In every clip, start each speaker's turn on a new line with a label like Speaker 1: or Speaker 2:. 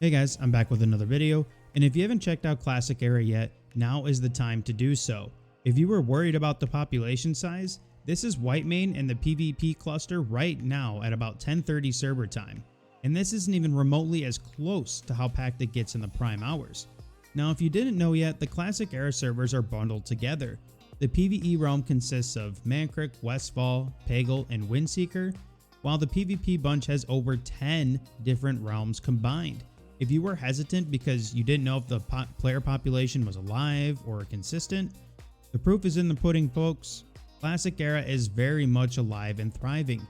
Speaker 1: Hey guys, I'm back with another video, and if you haven't checked out Classic Era yet, now is the time to do so. If you were worried about the population size, this is Whitemane and the PvP cluster right now at about 10:30 server time, and this isn't even remotely as close to how packed it gets in the prime hours. Now if you didn't know yet, the Classic Era servers are bundled together. The PvE realm consists of Mankrik, Westfall, Pagel, and Windseeker, while the PvP bunch has over 10 different realms combined. If you were hesitant because you didn't know if the player population was alive or consistent, the proof is in the pudding, folks. Classic Era is very much alive and thriving.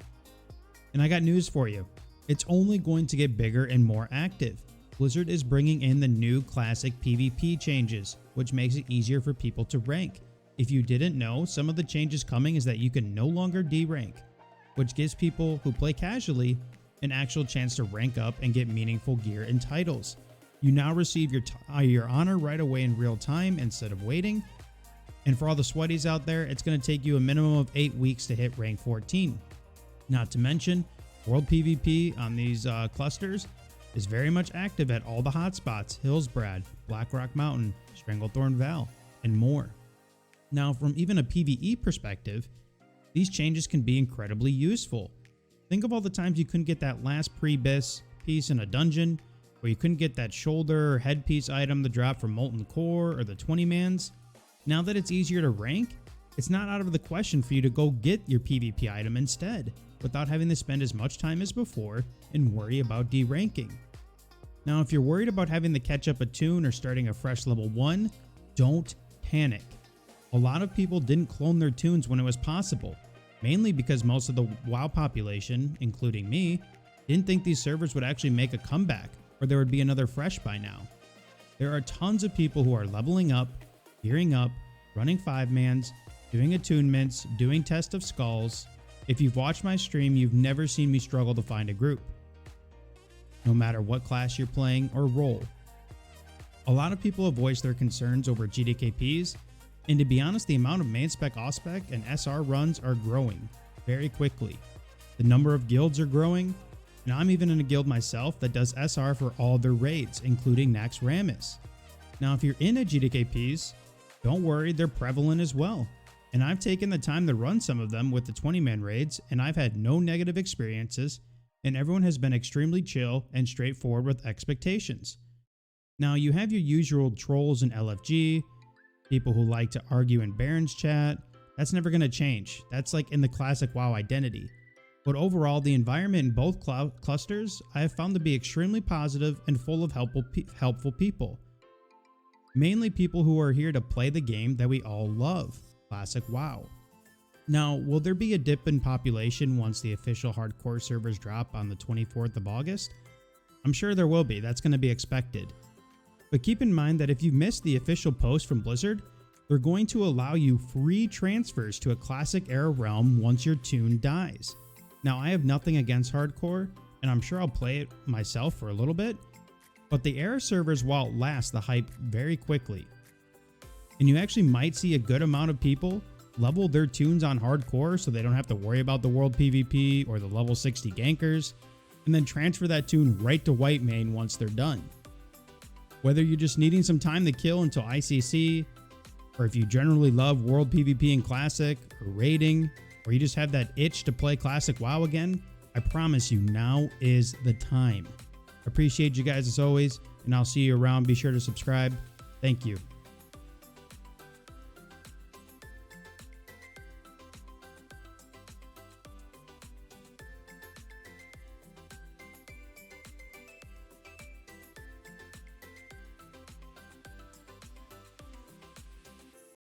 Speaker 1: And I got news for you. It's only going to get bigger and more active. Blizzard is bringing in the new Classic PvP changes, which makes it easier for people to rank. If you didn't know, some of the changes coming is that you can no longer D-rank, which gives people who play casually an actual chance to rank up and get meaningful gear and titles. You now receive your honor right away in real time instead of waiting. And for all the sweaties out there, it's going to take you a minimum of 8 weeks to hit rank 14. Not to mention, World PvP on these clusters is very much active at all the hotspots: Hillsbrad, Blackrock Mountain, Stranglethorn Val, and more. Now, from even a PvE perspective, these changes can be incredibly useful. Think of all the times you couldn't get that last pre-bis piece in a dungeon, or you couldn't get that shoulder or headpiece item to drop from Molten Core or the 20-mans. Now that it's easier to rank, it's not out of the question for you to go get your PvP item instead, without having to spend as much time as before and worry about D-ranking. Now, if you're worried about having to catch up a toon or starting a fresh level 1, don't panic. A lot of people didn't clone their toons when it was possible, mainly because most of the WoW population, including me, didn't think these servers would actually make a comeback or there would be another fresh by now. There are tons of people who are leveling up, gearing up, running 5-mans, doing attunements, doing Test of Skulls. If you've watched my stream, you've never seen me struggle to find a group, no matter what class you're playing or role. A lot of people have voiced their concerns over GDKPs, and to be honest, the amount of main spec, off-spec, and SR runs are growing very quickly. The number of guilds are growing, and I'm even in a guild myself that does SR for all their raids, including Nax Ramus. Now, if you're in a GDKPs, don't worry, they're prevalent as well. And I've taken the time to run some of them with the 20-man raids, and I've had no negative experiences, and everyone has been extremely chill and straightforward with expectations. Now, you have your usual trolls in LFG, people who like to argue in Baron's chat. That's never going to change. That's like in the classic WoW identity. But overall, the environment in both clusters I have found to be extremely positive and full of helpful people. Mainly people who are here to play the game that we all love, classic WoW. Now, will there be a dip in population once the official hardcore servers drop on the 24th of August? I'm sure there will be. That's going to be expected. But keep in mind that if you missed the official post from Blizzard, they're going to allow you free transfers to a Classic Era realm once your toon dies. Now, I have nothing against hardcore, and I'm sure I'll play it myself for a little bit, but the Era servers will outlast the hype very quickly. And you actually might see a good amount of people level their toons on hardcore so they don't have to worry about the world PvP or the level 60 gankers, and then transfer that toon right to Whitemane once they're done. Whether you're just needing some time to kill until ICC, or if you generally love World PvP and Classic, or raiding, or you just have that itch to play Classic WoW again, I promise you now is the time. Appreciate you guys as always, and I'll see you around. Be sure to subscribe. Thank you.